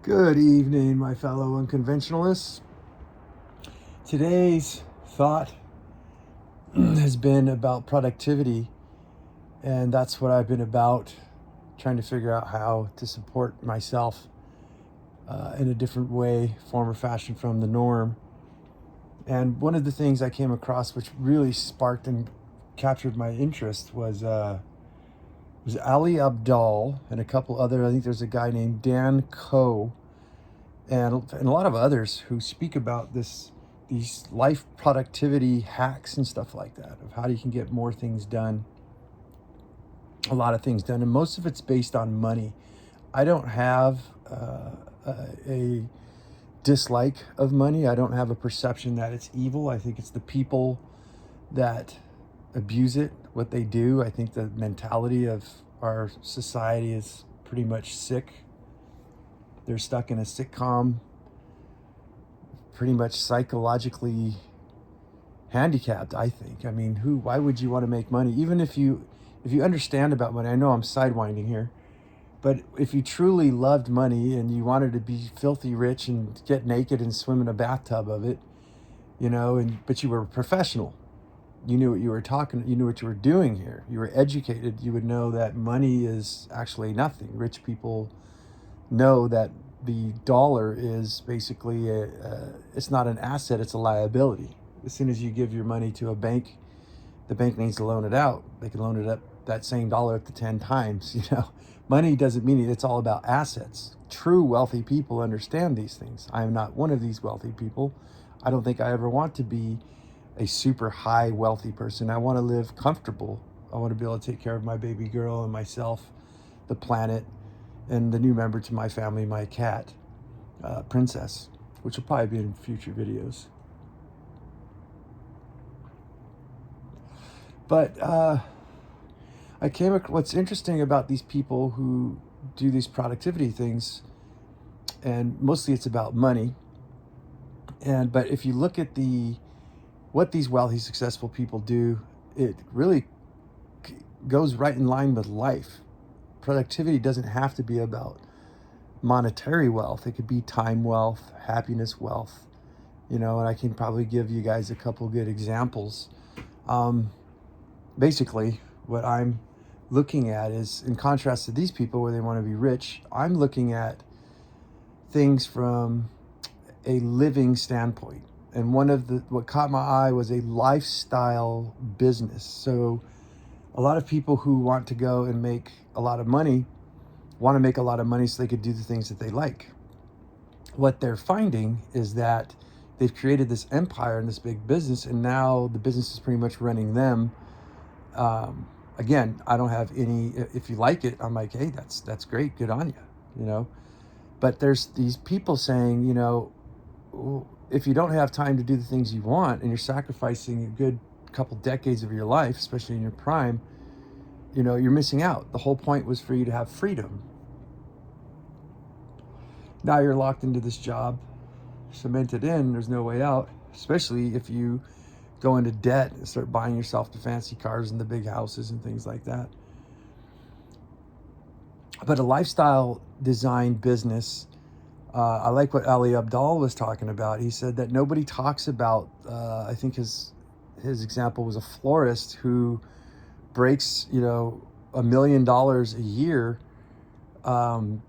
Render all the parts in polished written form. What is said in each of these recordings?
Good evening, my fellow unconventionalists. Today's thought has been about productivity, and that's what I've been about, trying to figure out how to support myself in a different way, form, or fashion from the norm. And one of the things I came across which really sparked and captured my interest was Ali Abdaal and a couple other, I think there's a guy named Dan Coe, and a lot of others who speak about these life productivity hacks and stuff like that, of how you can get more things done, a lot of things done, and most of it's based on money. I don't have a dislike of money. I don't have a perception that it's evil. I think it's the people that abuse it, what they do. I think the mentality of our society is pretty much sick. They're stuck in a sitcom, pretty much psychologically handicapped, I think. I mean, why would you want to make money? Even if you understand about money, I know I'm sidewinding here, but if you truly loved money and you wanted to be filthy rich and get naked and swim in a bathtub of it, but you were a professional. You knew what you were you knew what you were doing here. You were educated, you would know that money is actually nothing. Rich people know that the dollar is basically it's not an asset, it's a liability. As soon as you give your money to a bank, the bank needs to loan it out. They can loan it up that same dollar up to 10 times. Money doesn't mean it. It's all about assets. True wealthy people understand these things. I am not one of these wealthy people. I don't think I ever want to be a super high wealthy person. I want to live comfortable. I want to be able to take care of my baby girl and myself, the planet, and the new member to my family, my cat, Princess, which will probably be in future videos. But what's interesting about these people who do these productivity things, and mostly it's about money. But if you look at what these wealthy, successful people do, it really goes right in line with life. Productivity doesn't have to be about monetary wealth. It could be time wealth, happiness wealth, and I can probably give you guys a couple good examples. Basically, what I'm looking at is, in contrast to these people where they want to be rich, I'm looking at things from a living standpoint. And what caught my eye was a lifestyle business. So a lot of people who want to go and make a lot of money want to make a lot of money so they could do the things that they like. What they're finding is that they've created this empire and this big business, and now the business is pretty much running them. Again, I don't have any, if you like it, I'm like, hey, that's great, good on you, But there's these people saying, if you don't have time to do the things you want and you're sacrificing a good couple decades of your life, especially in your prime, you're missing out. The whole point was for you to have freedom. Now you're locked into this job, cemented in, there's no way out, especially if you go into debt and start buying yourself the fancy cars and the big houses and things like that. But a lifestyle design business, I like what Ali Abdaal was talking about. He said that nobody talks about, I think his example was a florist who breaks, $1 million a year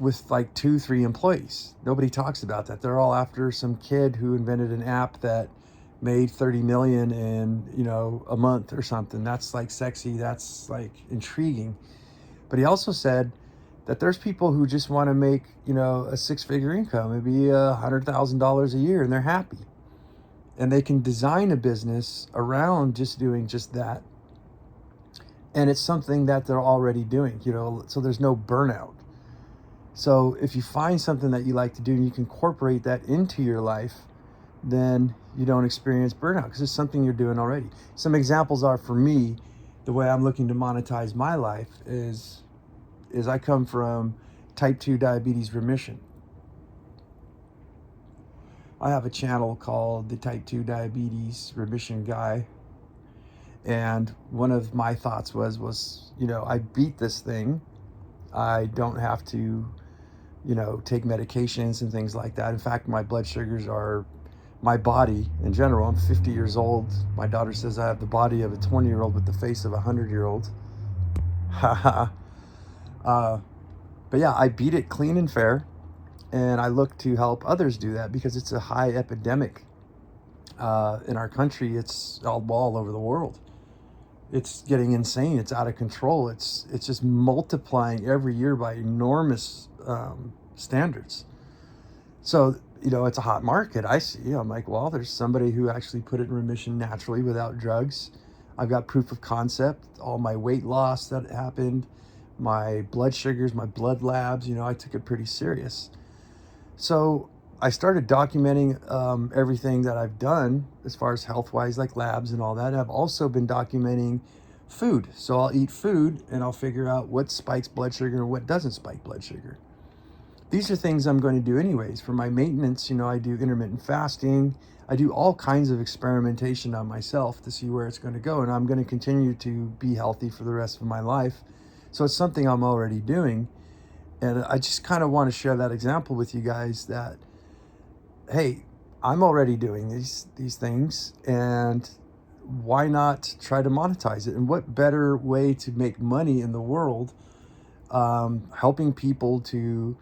with like 2-3 employees. Nobody talks about that. They're all after some kid who invented an app that made 30 million in a month or something. That's like sexy, that's like intriguing. But he also said that there's people who just want to make a 6-figure income, maybe $100,000 a year, and they're happy, and they can design a business around just doing just that, and it's something that they're already doing, so there's no burnout. So if you find something that you like to do and you can incorporate that into your life, then you don't experience burnout because it's something you're doing already. Some examples are, for me, the way I'm looking to monetize my life is I come from type 2 diabetes remission. I have a channel called the Type 2 Diabetes Remission Guy. And one of my thoughts was I beat this thing. I don't have to take medications and things like that. In fact, my blood sugars are, my body in general, I'm 50 years old. My daughter says I have the body of a 20-year-old with the face of a 100-year-old. Haha. But yeah, I beat it clean and fair. And I look to help others do that because it's a high epidemic in our country. It's all over the world. It's getting insane. It's out of control. It's just multiplying every year by enormous standards. So, it's a hot market. I see. I'm like, well, there's somebody who actually put it in remission naturally without drugs. I've got proof of concept. All my weight loss that happened, my blood sugars, my blood labs, I took it pretty serious. So I started documenting everything that I've done as far as health-wise, like labs and all that. I've also been documenting food. So I'll eat food and I'll figure out what spikes blood sugar and what doesn't spike blood sugar. These are things I'm going to do anyways. For my maintenance, I do intermittent fasting. I do all kinds of experimentation on myself to see where it's going to go. And I'm going to continue to be healthy for the rest of my life. So it's something I'm already doing. And I just kind of want to share that example with you guys that, hey, I'm already doing these things, and why not try to monetize it? And what better way to make money in the world, helping people to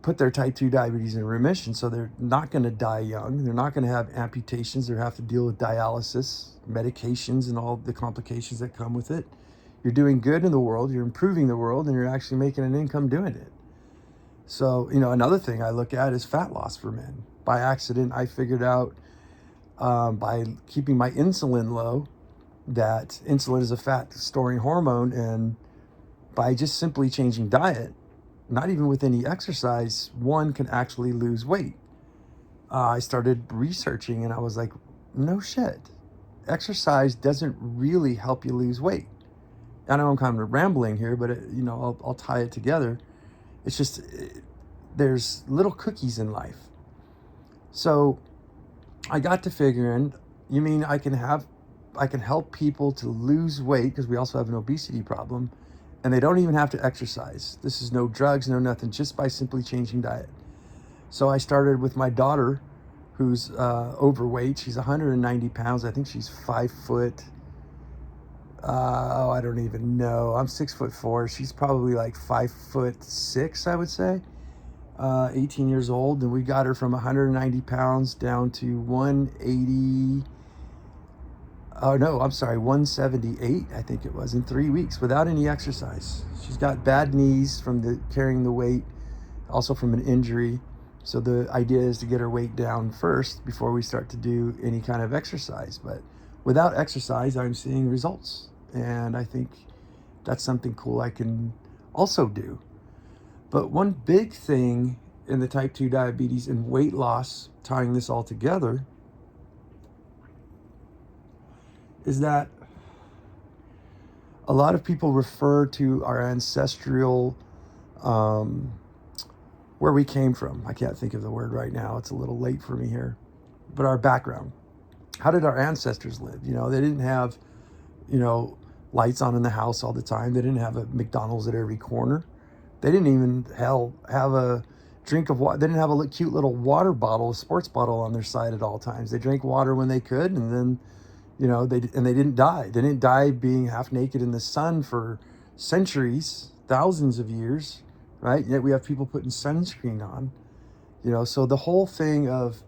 put their type 2 diabetes in remission so they're not going to die young, they're not going to have amputations or have to deal with dialysis, medications, and all the complications that come with it. You're doing good in the world, you're improving the world, and you're actually making an income doing it. So, another thing I look at is fat loss for men. By accident, I figured out by keeping my insulin low that insulin is a fat storing hormone, and by just simply changing diet, not even with any exercise, one can actually lose weight. I started researching and I was like, no shit. Exercise doesn't really help you lose weight. I know I'm kind of rambling here, but I'll tie it together. It's just, there's little cookies in life. So I got to figuring, you mean I can help people to lose weight, because we also have an obesity problem, and they don't even have to exercise. This is no drugs, no nothing, just by simply changing diet. So I started with my daughter, who's overweight. She's 190 pounds. I think she's 5 foot. I don't even know. I'm 6'4". She's probably like 5'6", I would say. 18 years old, and we got her from 190 pounds down to 180. Oh no, I'm sorry, 178. I think it was in 3 weeks without any exercise. She's got bad knees from carrying the weight, also from an injury. So the idea is to get her weight down first before we start to do any kind of exercise. But without exercise, I'm seeing results. And I think that's something cool I can also do. But one big thing in the type 2 diabetes and weight loss, tying this all together, is that a lot of people refer to our ancestral, where we came from. I can't think of the word right now. It's a little late for me here. But our background. How did our ancestors live? They didn't have, lights on in the house all the time. They didn't have a McDonald's at every corner. They didn't even have a drink of water. They didn't have a cute little water bottle, a sports bottle on their side at all times. They drank water when they could, and then, they didn't die. They didn't die being half naked in the sun for centuries, thousands of years, right? Yet we have people putting sunscreen on, So the whole thing of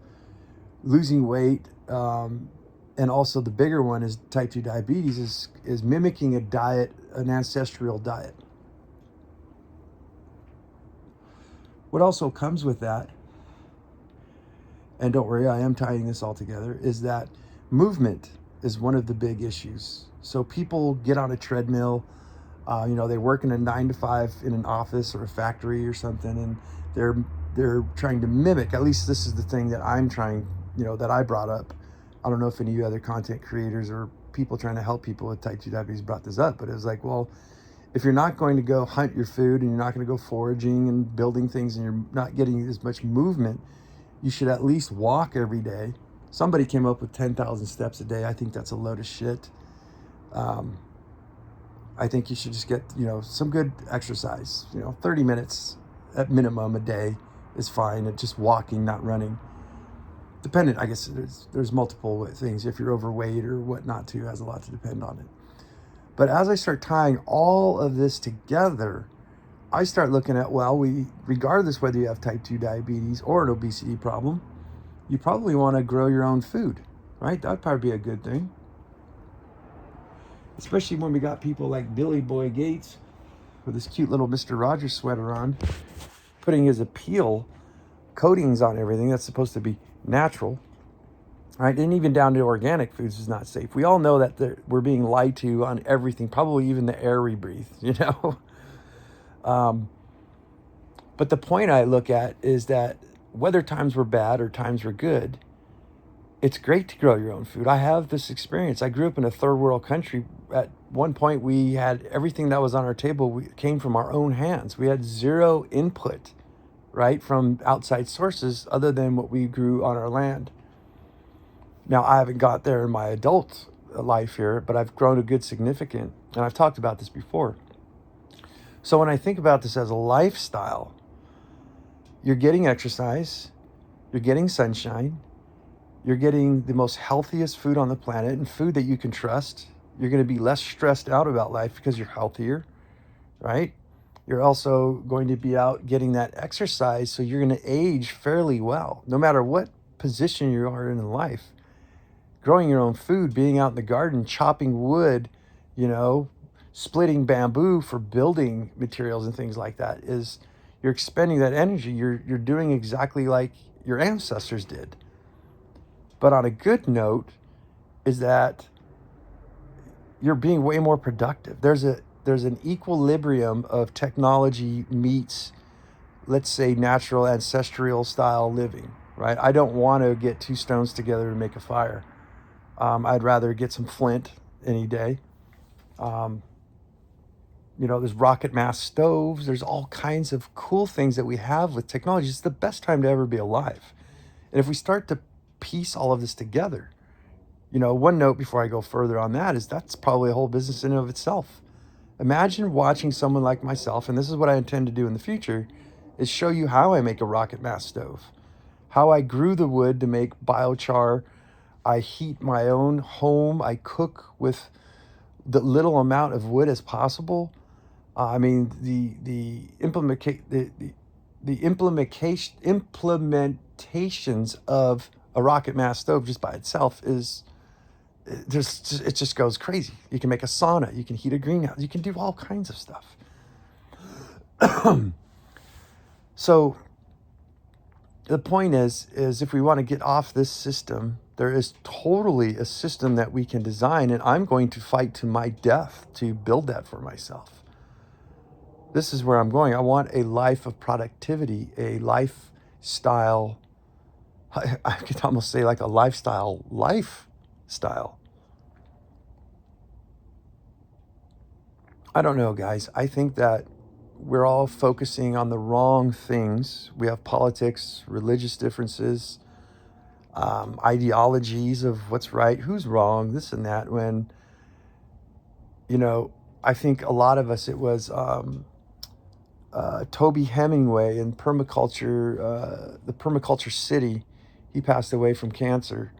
losing weight, and also the bigger one is type 2 diabetes, is mimicking a diet, an ancestral diet. What also comes with that, and don't worry, I am tying this all together, is that movement is one of the big issues. So people get on a treadmill, they work in a 9 to 5 in an office or a factory or something, and they're trying to mimic, at least this is the thing that I'm trying, that I brought up. I don't know if any of you other content creators or people trying to help people with type 2 diabetes brought this up, but it was like, well, if you're not going to go hunt your food and you're not going to go foraging and building things and you're not getting as much movement, you should at least walk every day. Somebody came up with 10,000 steps a day. I think that's a load of shit. I I think you should just get, some good exercise. 30 minutes at minimum a day is fine. And just walking, not running. Dependent, I guess there's multiple things. If you're overweight or whatnot too, has a lot to depend on it. But as I start tying all of this together, I start looking at, regardless whether you have type 2 diabetes or an obesity problem, you probably want to grow your own food, right? That'd probably be a good thing. Especially when we got people like Billy Boy Gates with his cute little Mr. Rogers sweater on, putting his appeal coatings on everything that's supposed to be natural, right? And even down to organic foods is not safe. We all know that we're being lied to on everything, probably even the air we breathe, But the point I look at is that whether times were bad or times were good, it's great to grow your own food. I have this experience. I grew up in a third world country. At one point, we had everything that was on our table came from our own hands. We had zero input, right, from outside sources other than what we grew on our land. Now, I haven't got there in my adult life here, but I've grown a good significant, and I've talked about this before. So when I think about this as a lifestyle, you're getting exercise, you're getting sunshine, you're getting the most healthiest food on the planet and food that you can trust. You're going to be less stressed out about life because you're healthier, right? You're also going to be out getting that exercise, so you're going to age fairly well, no matter what position you are in life. Growing your own food, being out in the garden, chopping wood, splitting bamboo for building materials and things like that, is you're expending that energy. You're doing exactly like your ancestors did. But on a good note is that you're being way more productive. There's an equilibrium of technology meets, let's say, natural ancestral style living, right? I don't want to get two stones together to make a fire. I'd rather get some flint any day. There's rocket mass stoves. There's all kinds of cool things that we have with technology. It's the best time to ever be alive. And if we start to piece all of this together, one note before I go further on that is that's probably a whole business in and of itself. Imagine watching someone like myself, and this is what I intend to do in the future, is show you how I make a rocket mass stove, how I grew the wood to make biochar. I heat my own home. I cook with the little amount of wood as possible. The implementations of a rocket mass stove just by itself it just goes crazy. You can make a sauna. You can heat a greenhouse. You can do all kinds of stuff. So the point is if we want to get off this system, there is totally a system that we can design, and I'm going to fight to my death to build that for myself. This is where I'm going. I want a life of productivity, a lifestyle. I could almost say like a lifestyle. I don't know, guys. I think that we're all focusing on the wrong things. We have politics, religious differences, ideologies of what's right, who's wrong, this and that. When, I think a lot of us, it was Toby Hemingway in Permaculture, the Permaculture City. He passed away from cancer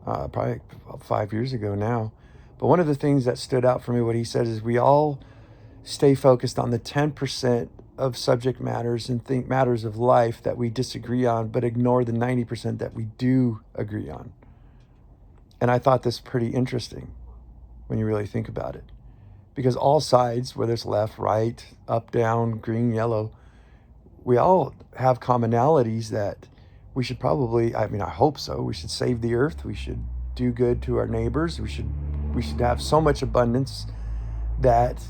probably 5 years ago now. But one of the things that stood out for me, what he said is we all stay focused on the 10% of subject matters and matters of life that we disagree on, but ignore the 90% that we do agree on. And I thought this pretty interesting when you really think about it. Because all sides, whether it's left, right, up, down, green, yellow, we all have commonalities that we should probably, I hope so, we should save the earth, we should do good to our neighbors, we should have so much abundance that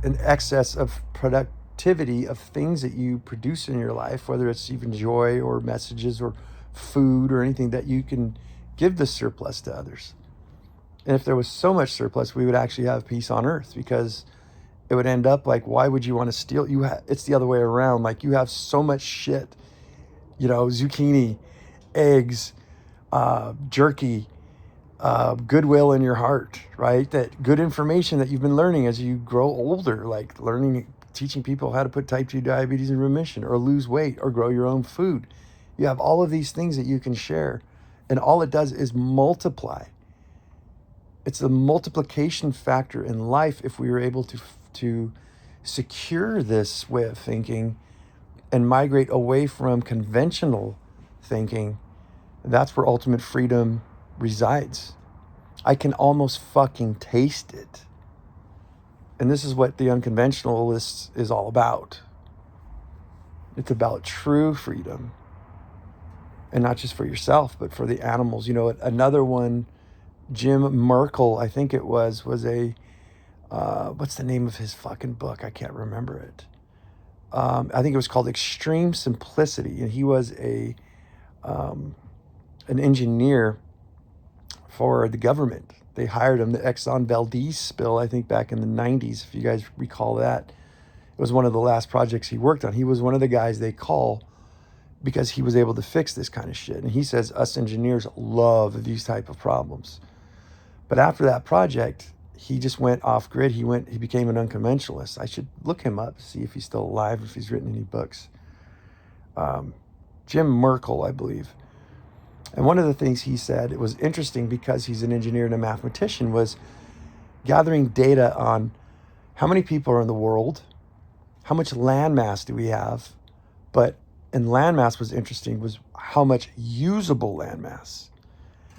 an excess of productivity of things that you produce in your life, whether it's even joy or messages or food or anything, that you can give the surplus to others. And if there was so much surplus, we would actually have peace on earth, because it would end up like, why would you want to steal? It's the other way around. Like, you have so much shit, zucchini, eggs, jerky, goodwill in your heart, right? That good information that you've been learning as you grow older, like teaching people how to put type 2 diabetes in remission or lose weight or grow your own food. You have all of these things that you can share. And all it does is multiply. It's the multiplication factor in life if we were able to secure this way of thinking and migrate away from conventional thinking. That's where ultimate freedom resides. I can almost fucking taste it. And this is what the unconventionalist is all about. It's about true freedom. And not just for yourself, but for the animals. You know, another one, Jim Merkel, I think it was a, what's the name of his fucking book? I can't remember it. I think it was called Extreme Simplicity. And he was an engineer for the government. They hired him, the Exxon Valdez spill, I think back in the 90s, if you guys recall that. It was one of the last projects he worked on. He was one of the guys they call because he was able to fix this kind of shit. And he says us engineers love these type of problems. But after that project, he just went off grid. He became an unconventionalist. I should look him up, see if he's still alive, if he's written any books. Jim Merkel, I believe. And one of the things he said, it was interesting because he's an engineer and a mathematician, was gathering data on how many people are in the world, how much land mass do we have, and land mass was interesting, was how much usable land mass.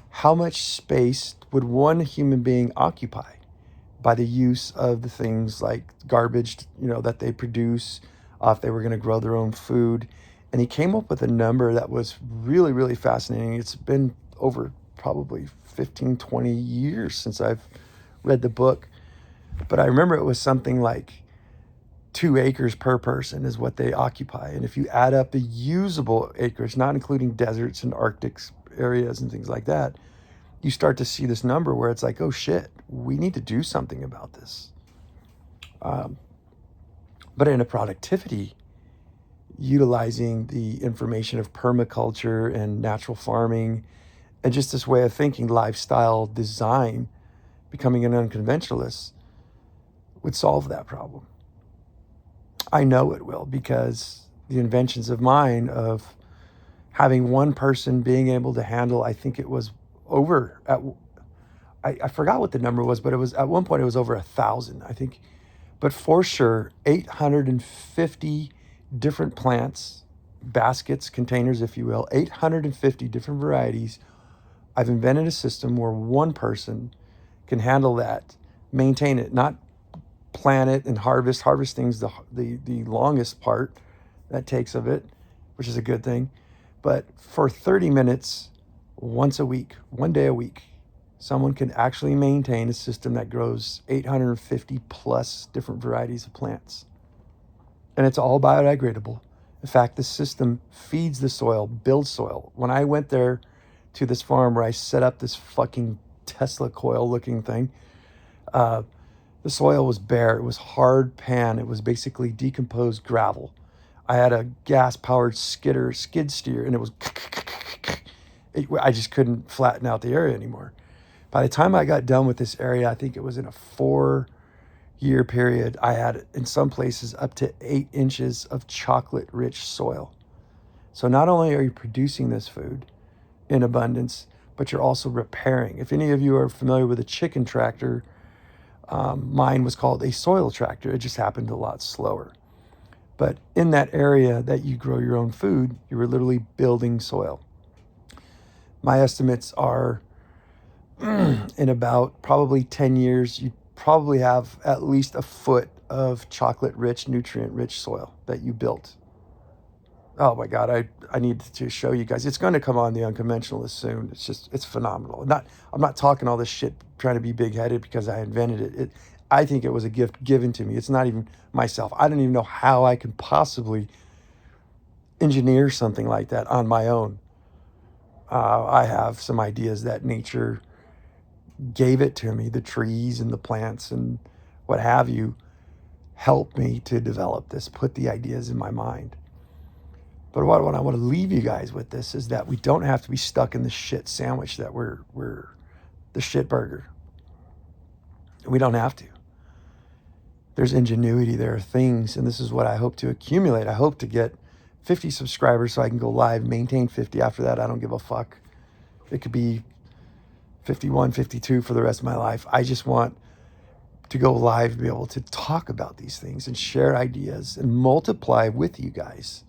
How much space would one human being occupy by the use of the things like garbage, that they produce, if they were going to grow their own food. And he came up with a number that was really, really fascinating. It's been over probably 15, 20 years since I've read the book. But I remember it was something like 2 acres per person is what they occupy. And if you add up the usable acreage, not including deserts and Arctic areas and things like that, you start to see this number where it's like, oh shit, we need to do something about this. But in a productivity, utilizing the information of permaculture and natural farming and just this way of thinking, lifestyle design, becoming an unconventionalist would solve that problem. I know it will, because the inventions of mine of having one person being able to handle, I think it was over I forgot what the number was, but it was at one point it was over 1,000, I think. But for sure, 850 different plants, baskets, containers, if you will, 850 different varieties. I've invented a system where one person can handle that, maintain it, not plant it and harvesting's the longest part that takes of it, which is a good thing. But for 30 minutes, once a week, one day a week, someone can actually maintain a system that grows 850 plus different varieties of plants. And it's all biodegradable. In fact, the system feeds the soil, builds soil. When I went there to this farm where I set up this fucking Tesla coil looking thing, the soil was bare. It was hard pan. It was basically decomposed gravel. I had a gas-powered skid steer, and it was... I just couldn't flatten out the area anymore. By the time I got done with this area, I think it was in a 4-year period, I had in some places up to 8 inches of chocolate-rich soil. So not only are you producing this food in abundance, but you're also repairing. If any of you are familiar with a chicken tractor, mine was called a soil tractor. It just happened a lot slower. But in that area that you grow your own food, you were literally building soil. My estimates are in about probably 10 years, you probably have at least a foot of chocolate-rich, nutrient-rich soil that you built. Oh my God, I need to show you guys. It's going to come on The Unconventionalist soon. It's phenomenal. I'm not talking all this shit trying to be big-headed because I invented it. I think it was a gift given to me. It's not even myself. I don't even know how I can possibly engineer something like that on my own. I have some ideas that nature gave it to me, the trees and the plants and what have you, helped me to develop this, put the ideas in my mind. But what I want to leave you guys with this is that we don't have to be stuck in the shit sandwich that we're the shit burger. We don't have to. There's ingenuity, there are things, and this is what I hope to accumulate. I hope to get 50 subscribers so I can go live, maintain 50. After that, I don't give a fuck. It could be 51, 52 for the rest of my life. I just want to go live and be able to talk about these things and share ideas and multiply with you guys.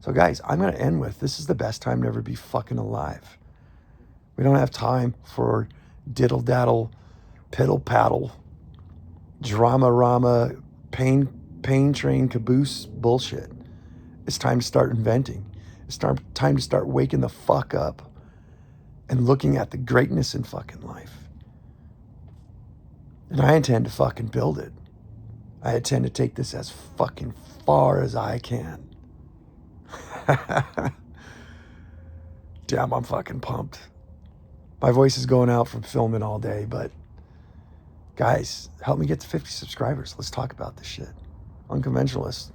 So guys, I'm going to end with, this is the best time to ever be fucking alive. We don't have time for diddle daddle, piddle paddle, drama rama, pain train caboose bullshit. It's time to start inventing. It's time to start waking the fuck up and looking at the greatness in fucking life. And I intend to fucking build it. I intend to take this as fucking far as I can. Damn, I'm fucking pumped. My voice is going out from filming all day, but guys, help me get to 50 subscribers. Let's talk about this shit. Unconventionalist.